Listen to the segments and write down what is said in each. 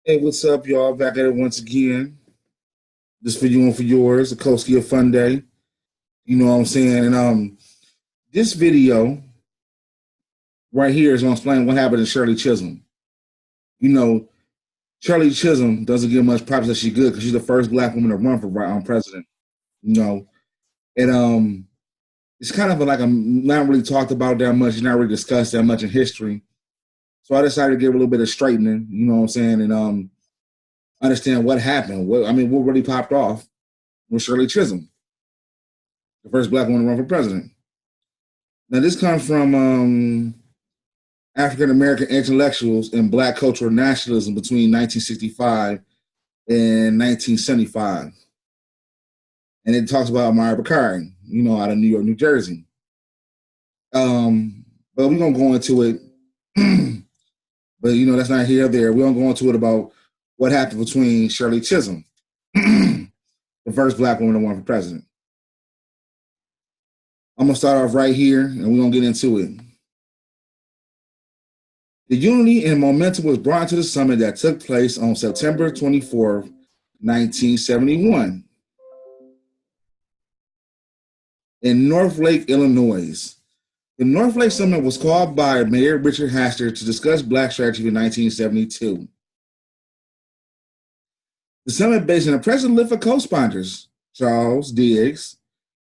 Hey, what's up, y'all? Back at it once again. Just for you and for yours, a Koski of Fun Day. You know what I'm saying? And this video right here is gonna explain what happened to Shirley Chisholm. You know, Shirley Chisholm doesn't get much props that she's good because she's the first black woman to run for president. You know, and it's kind of like I'm not really talked about that much. It's not really discussed that much in history. So I decided to give a little bit of straightening. You know what I'm saying? And understand what happened. What really popped off with Shirley Chisholm, the first black woman to run for president. Now, this comes from African American intellectuals and black cultural nationalism between 1965 and 1975. And it talks about Amiri, out of New York, New Jersey. But we're going to go into it. But, that's not here or there. We're going to go into it about what happened between Shirley Chisholm, the first black woman to run for president. I'm going to start off right here, and we're going to get into it. The unity and momentum was brought to the summit that took place on September 24, 1971, in North Lake, Illinois. The North Lake Summit was called by Mayor Richard Hatcher to discuss black strategy in 1972. The summit based on a president for co-sponsors, Charles Diggs,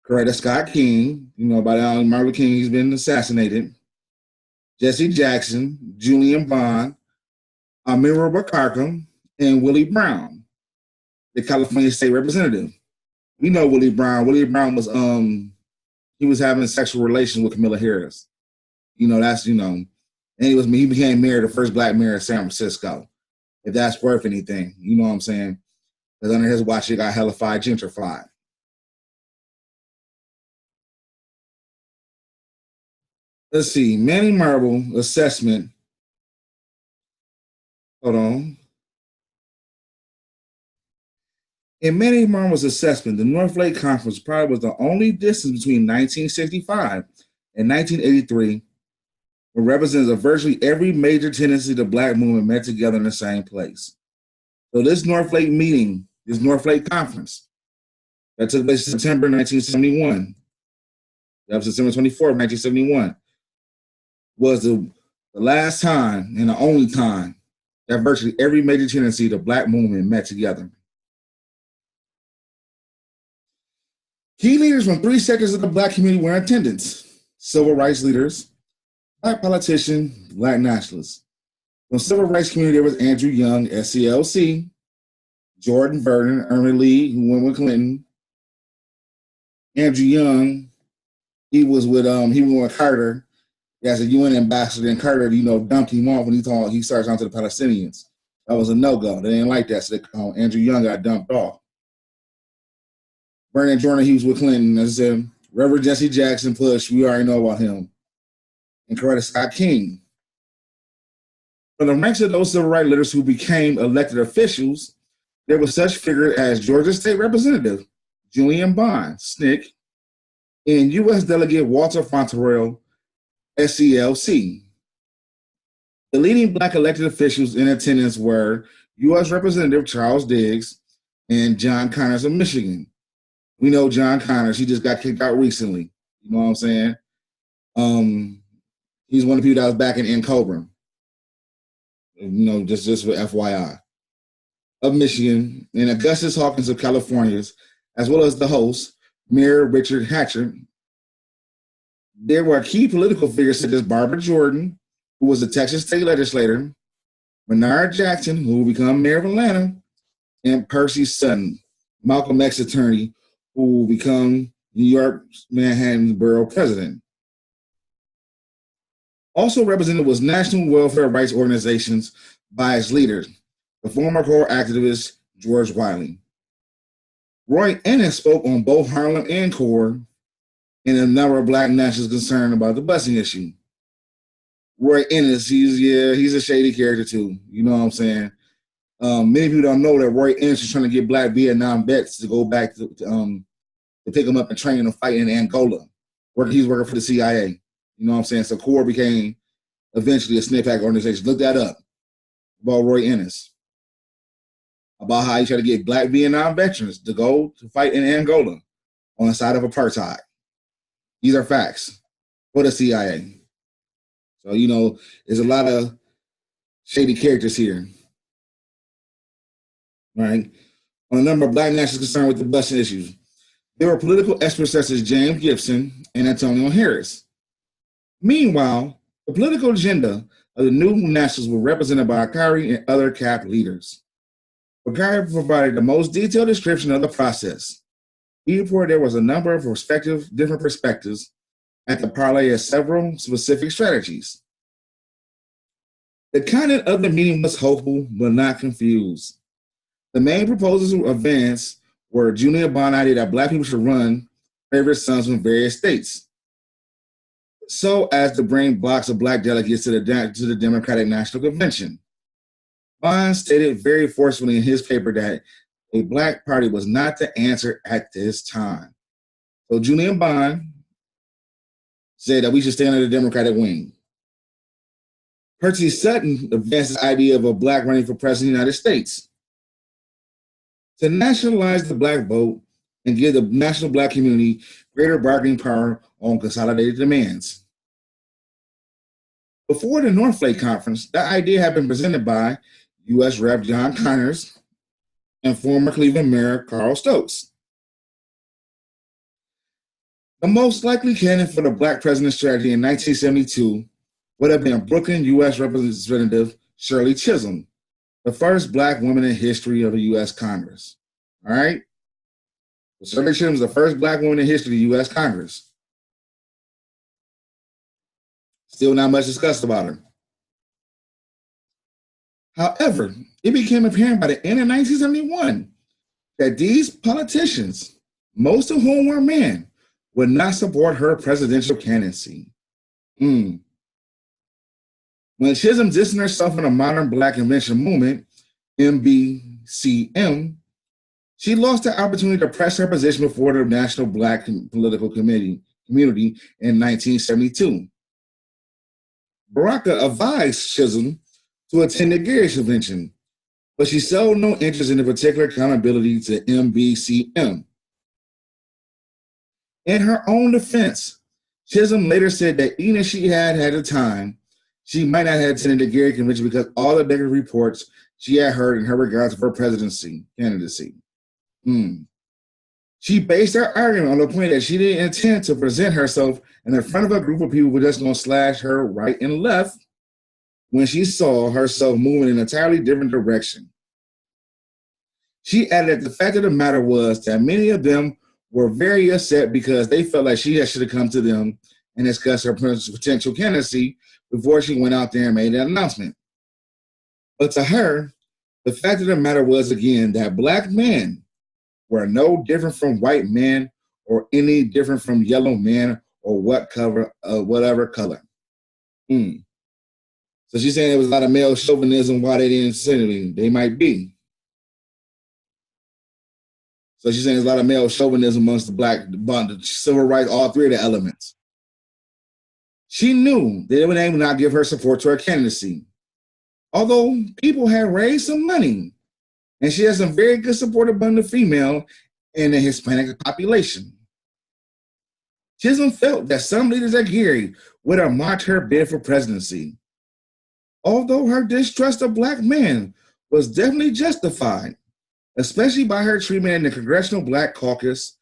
Coretta Scott King, by now Martin Luther King, he's been assassinated, Jesse Jackson, Julian Bond, Amiri Baraka, and Willie Brown, the California state representative. We know Willie Brown. Willie Brown was he was having sexual relations with Camilla Harris. And he became mayor, the first black mayor of San Francisco. If that's worth anything, you know what I'm saying? Because under his watch, it got hellified, gentrified. Let's see, Manning Marble assessment. Hold on. In Manning Marble's assessment, the North Lake Conference probably was the only distance between 1965 and 1983 where representatives of virtually every major tendency to black movement met together in the same place. So this North Lake meeting, this North Lake Conference, that took place in September 1971, that was September 24th, 1971, was the last time and the only time that virtually every major tendency to black movement met together. Key leaders from three sectors of the black community were in attendance: civil rights leaders, black politicians, black nationalists. From the civil rights community, there was Andrew Young, SCLC, Jordan Vernon, Ernie Lee, who went with Clinton. Andrew Young, he went with Carter as a UN ambassador, and Carter, dumped him off when he started talking to the Palestinians. That was a no-go. They didn't like that, so Andrew Young got dumped off. Vernon Jordan, he was with Clinton. As I said, Reverend Jesse Jackson Push, we already know about him. And Coretta Scott King. From the ranks of those civil rights leaders who became elected officials, there was such figure as Georgia State Representative Julian Bond, SNCC, and U.S. Delegate Walter Fonterelle, SCLC. The leading black elected officials in attendance were U.S. Representative Charles Diggs and John Connors of Michigan. We know John Connors, he just got kicked out recently. You know what I'm saying? He's one of the people that was back in Cobra. Just for FYI. Of Michigan, and Augustus Hawkins of California, as well as the host, Mayor Richard Hatcher. There were key political figures such as Barbara Jordan, who was a Texas state legislator, Bernard Jackson, who will become mayor of Atlanta, and Percy Sutton, Malcolm X attorney, who will become New York Manhattan Borough president. Also represented was national welfare rights organizations by its leaders, the former core activist George Wiley. Roy Ennis spoke on both Harlem and CORE, and a number of black nationalists concerned about the busing issue. Roy Ennis, he's a shady character too. You know what I'm saying? Many people don't know that Roy Ennis was trying to get black Vietnam vets to go back to pick them up and train them to fight in Angola. He's working for the CIA. You know what I'm saying? So CORE became eventually a SNCC organization. Look that up about Roy Ennis. about how he tried to get black Vietnam veterans to go to fight in Angola on the side of apartheid. These are facts for the CIA. So, there's a lot of shady characters here. Right? On a number of black nationalists concerned with the busing issues, there were political experts such as James Gibson and Antonio Harris. Meanwhile, the political agenda of the new nationalists were represented by Amiri and other CAP leaders. Baraka provided the most detailed description of the process. He reported there was a number of different perspectives at the parlay of several specific strategies. The content of the meeting was hopeful but not confused. The main proposals advanced were Junior Bond idea that black people should run favorite sons from various states, so as to bring blocks of black delegates to the Democratic National Convention. Bond stated very forcefully in his paper that a black party was not the answer at this time. So Julian Bond said that we should stay under the Democratic wing. Percy Sutton advanced this idea of a black running for president of the United States. To nationalize the black vote and give the national black community greater bargaining power on consolidated demands. Before the Northlake Conference, that idea had been presented by U.S. Rep. John Connors and former Cleveland Mayor Carl Stokes. The most likely candidate for the black president strategy in 1972 would have been Brooklyn U.S. Representative Shirley Chisholm, the first black woman in history of the U.S. Congress. All right? So Shirley Chisholm is the first black woman in history of the U.S. Congress. Still not much discussed about her. However, it became apparent by the end of 1971 that these politicians, most of whom were men, would not support her presidential candidacy. When Chisholm distanced herself from the modern black convention movement, MBCM, she lost the opportunity to press her position before the National Black Political Community in 1972. Baraka advised Chisholm to attend the Gary Convention, but she showed no interest in the particular accountability to MBCM. In her own defense, Chisholm later said that even if she had the time, she might not have attended the Gary Convention because all the negative reports she had heard in her regards to her presidency candidacy. She based her argument on the point that she didn't intend to present herself in the front of a group of people who were just going to slash her right and left when she saw herself moving in an entirely different direction. She added that the fact of the matter was that many of them were very upset because they felt like she should have come to them and discussed her potential candidacy before she went out there and made an announcement. But to her, the fact of the matter was, again, that black men were no different from white men or any different from yellow men or whatever color. So she's saying there was a lot of male chauvinism why they didn't say anything. They might be. So she's saying there's a lot of male chauvinism amongst the civil rights, all three of the elements. She knew they would not give her support to her candidacy. Although people had raised some money, and she has some very good support among the female and the Hispanic population. Chisholm felt that some leaders at Gary would have mocked her bid for presidency. Although her distrust of black men was definitely justified, especially by her treatment in the Congressional Black Caucus,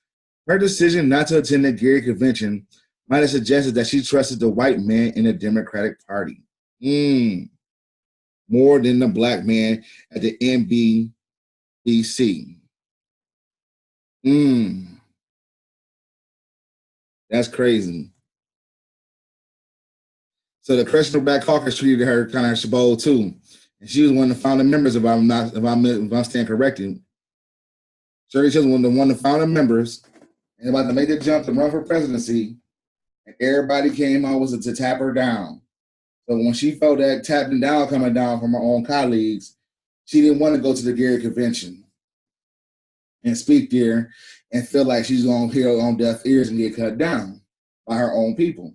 her decision not to attend the Gary Convention might have suggested that she trusted the white man in the Democratic Party more than the black man at the NBC. That's crazy. So the Congressional Black Caucus treated her kind of chabot too. And she was one of the founding members, if I'm staying corrected. Shirley Chisholm was one of the founding members and about to make the jump to run for presidency. And everybody came out was to tap her down. So when she felt that tapping down coming down from her own colleagues, she didn't want to go to the Gary Convention and speak there and feel like she's going to hear on deaf ears and get cut down by her own people.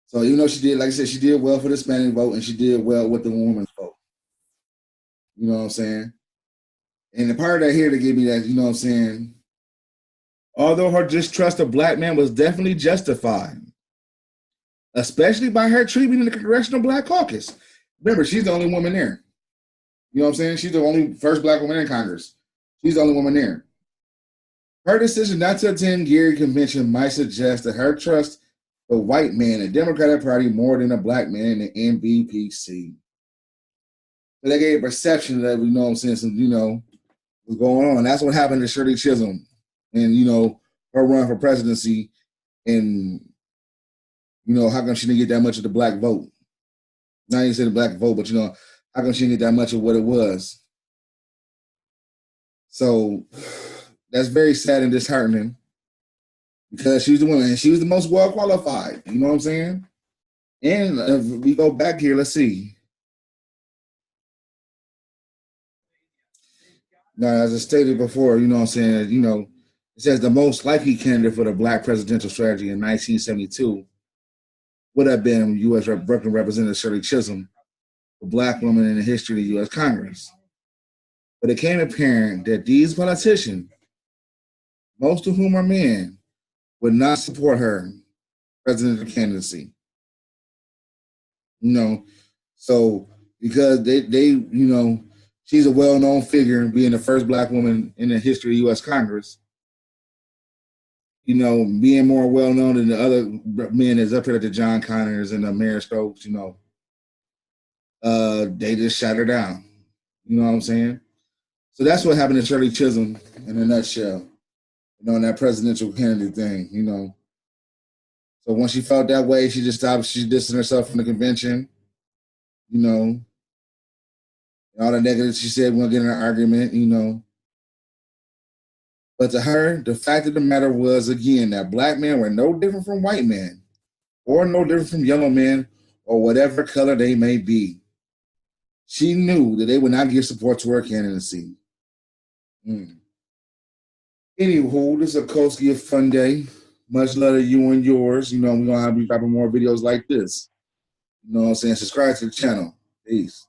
So even though she did, like I said, she did well for the Hispanic vote and she did well with the women's vote. You know what I'm saying? And the part of that here to give me that, you know what I'm saying, although her distrust of black men was definitely justified, especially by her treatment in the Congressional Black Caucus. Remember, she's the only woman there. You know what I'm saying? She's the only first black woman in Congress. She's the only woman there. Her decision not to attend Gary convention might suggest that her trust the white man in the Democratic Party more than a black man in the NBPC. So they gave a perception that, you know what I'm saying, some, you know, was going on. That's what happened to Shirley Chisholm and, you know, her run for presidency. And, you know, how come she didn't get that much of the black vote? Not even say the black vote, but, you know, how come she didn't get that much of what it was? So that's very sad and disheartening because she was the woman and she was the most well qualified. You know what I'm saying? And if we go back here, let's see. Now, as I stated before, you know what I'm saying, you know, it says the most likely candidate for the black presidential strategy in 1972 would have been U.S. Representative Shirley Chisholm, a black woman in the history of the U.S. Congress. But it became apparent that these politicians, most of whom are men, would not support her presidential candidacy. You know, so because they you know, she's a well-known figure, being the first black woman in the history of U.S. Congress. You know, being more well-known than the other men that's up here, like the John Connors and the Mayor Stokes, you know, they just shut her down. You know what I'm saying? So that's what happened to Shirley Chisholm in a nutshell. You know, in that presidential candidate thing, you know. So when she felt that way, she just stopped, she distanced herself from the convention, you know. All the negatives she said, we'll get in an argument, you know. But to her, the fact of the matter was, again, that black men were no different from white men or no different from yellow men or whatever color they may be. She knew that they would not give support to her candidacy. Anywho, this is a Koski of Fun Day. Much love to you and yours. You know, we're going to be dropping more videos like this. You know what I'm saying? Subscribe to the channel. Peace.